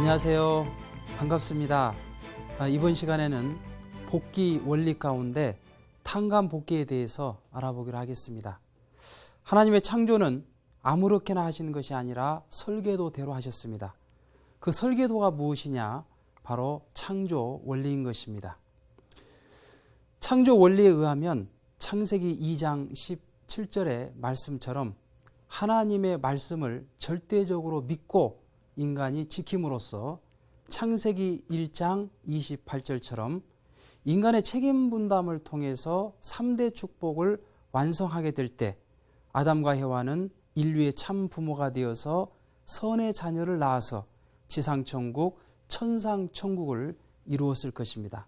안녕하세요. 반갑습니다. 이번 시간에는 복귀 원리 가운데 탕감 복귀에 대해서 알아보기로 하겠습니다. 하나님의 창조는 아무렇게나 하시는 것이 아니라 설계도대로 하셨습니다. 그 설계도가 무엇이냐? 바로 창조 원리인 것입니다. 창조 원리에 의하면 창세기 2장 17절의 말씀처럼 하나님의 말씀을 절대적으로 믿고 인간이 지킴으로써 창세기 1장 28절처럼 인간의 책임 분담을 통해서 3대 축복을 완성하게 될 때 아담과 해와는 인류의 참 부모가 되어서 선의 자녀를 낳아서 지상천국, 천상천국을 이루었을 것입니다.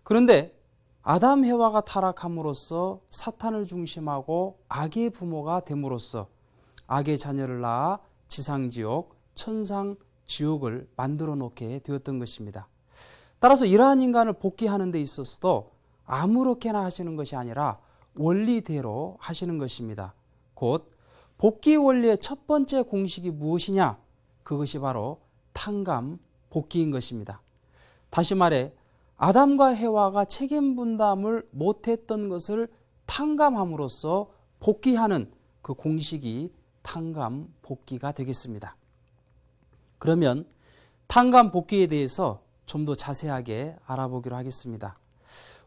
그런데 아담 해와가 타락함으로써 사탄을 중심하고 악의 부모가 됨으로써 악의 자녀를 낳아 지상지옥, 천상지옥을 만들어 놓게 되었던 것입니다. 따라서 이러한 인간을 복귀하는 데 있어서도 아무렇게나 하시는 것이 아니라 원리대로 하시는 것입니다. 곧 복귀 원리의 첫 번째 공식이 무엇이냐? 그것이 바로 탕감 복귀인 것입니다. 다시 말해 아담과 해와가 책임 분담을 못했던 것을 탕감함으로써 복귀하는 그 공식이 탕감 복귀가 되겠습니다. 그러면 탕감 복귀에 대해서 좀 더 자세하게 알아보기로 하겠습니다.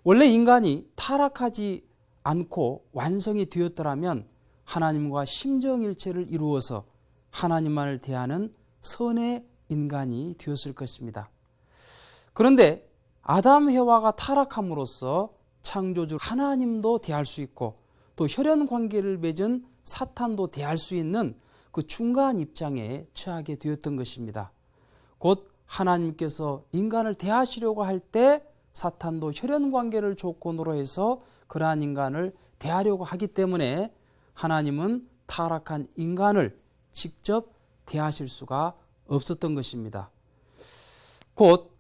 원래 인간이 타락하지 않고 완성이 되었더라면 하나님과 심정일체를 이루어서 하나님만을 대하는 선의 인간이 되었을 것입니다. 그런데 아담 해와가 타락함으로써 창조주 하나님도 대할 수 있고 또 혈연 관계를 맺은 사탄도 대할 수 있는 그 중간 입장에 처하게 되었던 것입니다. 곧 하나님께서 인간을 대하시려고 할 때 사탄도 혈연 관계를 조건으로 해서 그러한 인간을 대하려고 하기 때문에 하나님은 타락한 인간을 직접 대하실 수가 없었던 것입니다. 곧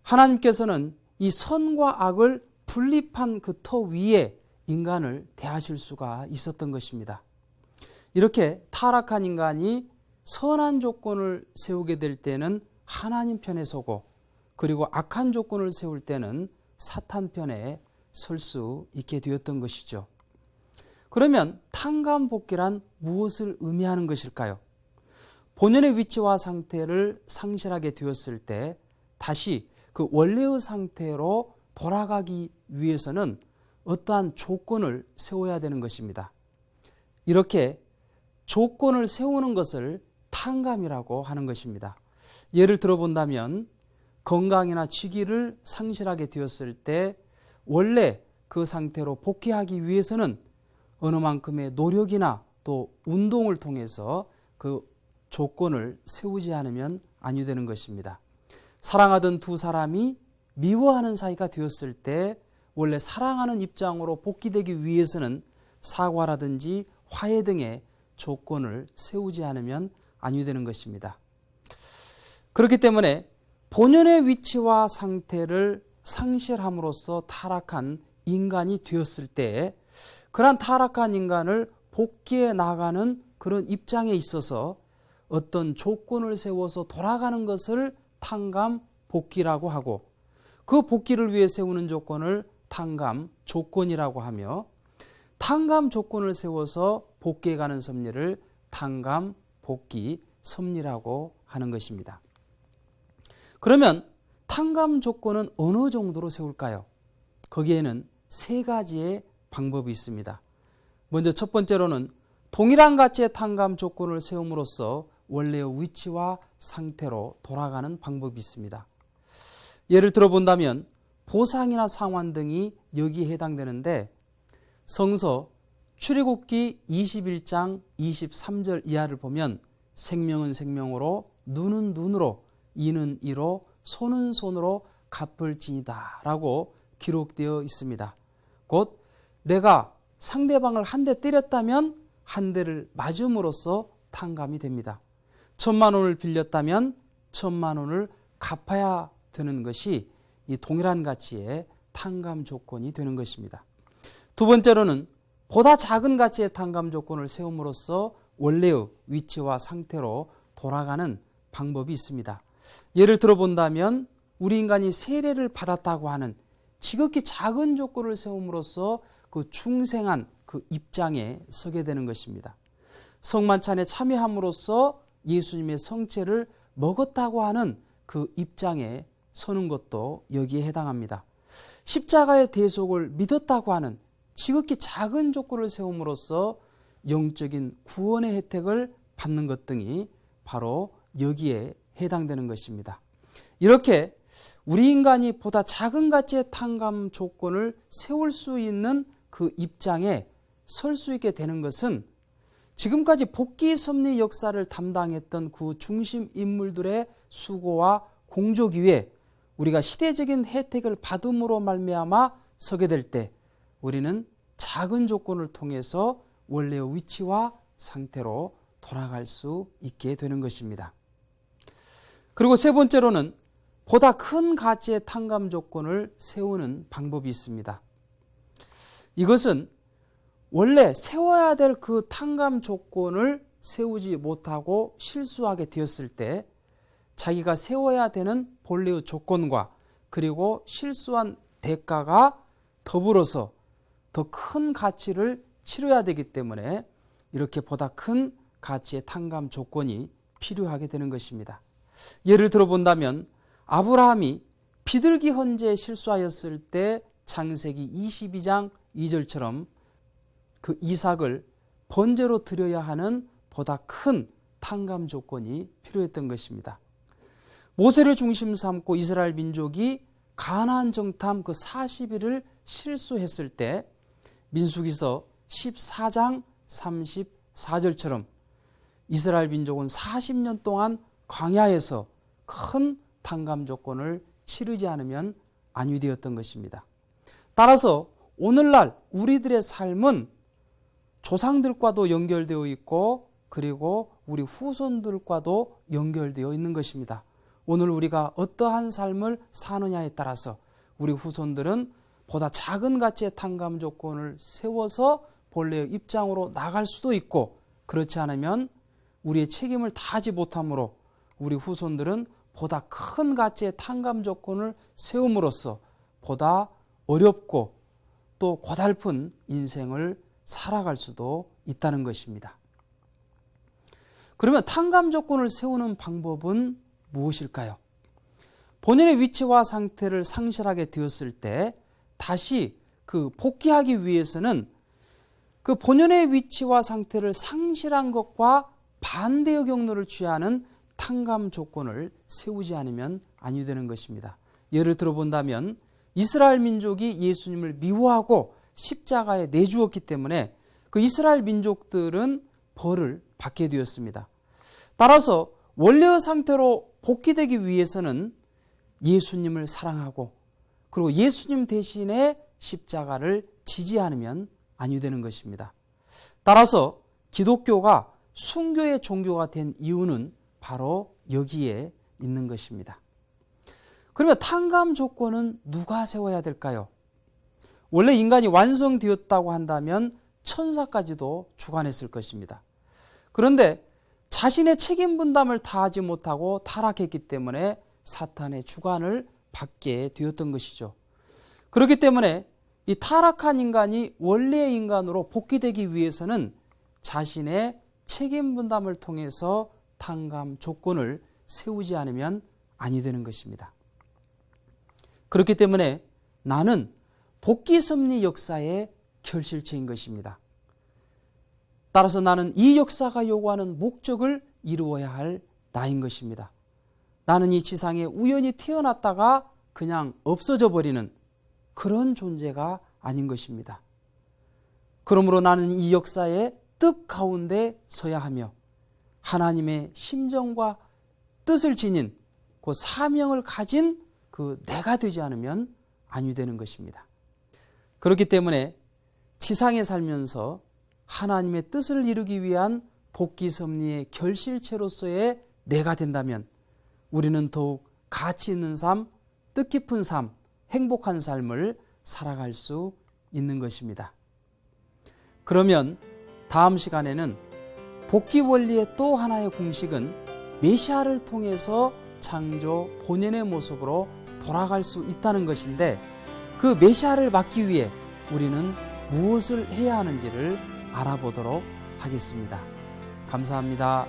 하나님께서는 이 선과 악을 분립한 그 터 위에 인간을 대하실 수가 있었던 것입니다. 이렇게 타락한 인간이 선한 조건을 세우게 될 때는 하나님 편에 서고 그리고 악한 조건을 세울 때는 사탄 편에 설 수 있게 되었던 것이죠. 그러면 탕감복귀란 무엇을 의미하는 것일까요? 본연의 위치와 상태를 상실하게 되었을 때 다시 그 원래의 상태로 돌아가기 위해서는 어떠한 조건을 세워야 되는 것입니다. 이렇게 조건을 세우는 것을 탕감이라고 하는 것입니다. 예를 들어본다면 건강이나 취기를 상실하게 되었을 때 원래 그 상태로 복귀하기 위해서는 어느 만큼의 노력이나 또 운동을 통해서 그 조건을 세우지 않으면 아니 되는 것입니다. 사랑하던 두 사람이 미워하는 사이가 되었을 때 원래 사랑하는 입장으로 복귀되기 위해서는 사과라든지 화해 등의 조건을 세우지 않으면 아니 되는 것입니다. 그렇기 때문에 본연의 위치와 상태를 상실함으로써 타락한 인간이 되었을 때 그러한 타락한 인간을 복귀해 나가는 그런 입장에 있어서 어떤 조건을 세워서 돌아가는 것을 탕감 복귀라고 하고 그 복귀를 위해 세우는 조건을 탕감 조건이라고 하며 탕감 조건을 세워서 복귀해 가는 섭리를 탕감 복귀 섭리라고 하는 것입니다. 그러면 탕감 조건은 어느 정도로 세울까요? 거기에는 세 가지의 방법이 있습니다. 먼저 첫 번째로는 동일한 가치의 탕감 조건을 세움으로써 원래의 위치와 상태로 돌아가는 방법이 있습니다. 예를 들어본다면 보상이나 상환 등이 여기에 해당되는데 성서 출애굽기 21장 23절 이하를 보면 생명은 생명으로 눈은 눈으로 이는 이로 손은 손으로 갚을지니다 라고 기록되어 있습니다. 곧 내가 상대방을 한 대 때렸다면 한 대를 맞음으로써 탕감이 됩니다. 1,000만 원을 빌렸다면 1,000만 원을 갚아야 되는 것이 이 동일한 가치의 탕감 조건이 되는 것입니다. 두 번째로는 보다 작은 가치의 탕감 조건을 세움으로써 원래의 위치와 상태로 돌아가는 방법이 있습니다. 예를 들어본다면 우리 인간이 세례를 받았다고 하는 지극히 작은 조건을 세움으로써 그 중생한 그 입장에 서게 되는 것입니다. 성만찬에 참여함으로써 예수님의 성체를 먹었다고 하는 그 입장에 서는 것도 여기에 해당합니다. 십자가의 대속을 믿었다고 하는 지극히 작은 조건을 세움으로써 영적인 구원의 혜택을 받는 것 등이 바로 여기에 해당되는 것입니다. 이렇게 우리 인간이 보다 작은 가치의 탕감 조건을 세울 수 있는 그 입장에 설 수 있게 되는 것은 지금까지 복귀 섭리 역사를 담당했던 그 중심 인물들의 수고와 공적 위에 우리가 시대적인 혜택을 받음으로 말미암아 서게 될 때 우리는 작은 조건을 통해서 원래의 위치와 상태로 돌아갈 수 있게 되는 것입니다. 그리고 세 번째로는 보다 큰 가치의 탕감 조건을 세우는 방법이 있습니다. 이것은 원래 세워야 될 그 탕감 조건을 세우지 못하고 실수하게 되었을 때 자기가 세워야 되는 본래의 조건과 그리고 실수한 대가가 더불어서 더 큰 가치를 치러야 되기 때문에 이렇게 보다 큰 가치의 탕감 조건이 필요하게 되는 것입니다. 예를 들어본다면 아브라함이 비둘기 헌재에 실수하였을 때 창세기 22장 2절처럼 그 이삭을 번제로 드려야 하는 보다 큰 탕감 조건이 필요했던 것입니다. 모세를 중심 삼고 이스라엘 민족이 가나안 정탐 그 40일을 실수했을 때 민수기서 14장 34절처럼 이스라엘 민족은 40년 동안 광야에서 큰 탕감 조건을 치르지 않으면 안위되었던 것입니다. 따라서 오늘날 우리들의 삶은 조상들과도 연결되어 있고 그리고 우리 후손들과도 연결되어 있는 것입니다. 오늘 우리가 어떠한 삶을 사느냐에 따라서 우리 후손들은 보다 작은 가치의 탕감 조건을 세워서 본래의 입장으로 나갈 수도 있고 그렇지 않으면 우리의 책임을 다하지 못하므로 우리 후손들은 보다 큰 가치의 탕감 조건을 세움으로써 보다 어렵고 또 고달픈 인생을 살아갈 수도 있다는 것입니다. 그러면 탕감 조건을 세우는 방법은 무엇일까요? 본인의 위치와 상태를 상실하게 되었을 때 다시 그 복귀하기 위해서는 그 본연의 위치와 상태를 상실한 것과 반대의 경로를 취하는 탕감 조건을 세우지 않으면 아니 되는 것입니다. 예를 들어본다면 이스라엘 민족이 예수님을 미워하고 십자가에 내주었기 때문에 그 이스라엘 민족들은 벌을 받게 되었습니다. 따라서 원래의 상태로 복귀되기 위해서는 예수님을 사랑하고 그리고 예수님 대신에 십자가를 지지 않으면 아니 되는 것입니다. 따라서 기독교가 순교의 종교가 된 이유는 바로 여기에 있는 것입니다. 그러면 탕감 조건은 누가 세워야 될까요? 원래 인간이 완성되었다고 한다면 천사까지도 주관했을 것입니다. 그런데 자신의 책임 분담을 다하지 못하고 타락했기 때문에 사탄의 주관을 받게 되었던 것이죠. 그렇기 때문에 이 타락한 인간이 원래의 인간으로 복귀되기 위해서는 자신의 책임 분담을 통해서 탕감 조건을 세우지 않으면 아니 되는 것입니다. 그렇기 때문에 나는 복귀 섭리 역사의 결실체인 것입니다. 따라서 나는 이 역사가 요구하는 목적을 이루어야 할 나인 것입니다. 나는 이 지상에 우연히 태어났다가 그냥 없어져 버리는 그런 존재가 아닌 것입니다. 그러므로 나는 이 역사의 뜻 가운데 서야 하며 하나님의 심정과 뜻을 지닌 그 사명을 가진 그 내가 되지 않으면 아니 되는 것입니다. 그렇기 때문에 지상에 살면서 하나님의 뜻을 이루기 위한 복귀 섭리의 결실체로서의 내가 된다면 우리는 더욱 가치 있는 삶, 뜻깊은 삶, 행복한 삶을 살아갈 수 있는 것입니다. 그러면 다음 시간에는 복귀 원리의 또 하나의 공식은 메시아를 통해서 창조 본연의 모습으로 돌아갈 수 있다는 것인데, 그 메시아를 맞기 위해 우리는 무엇을 해야 하는지를 알아보도록 하겠습니다. 감사합니다.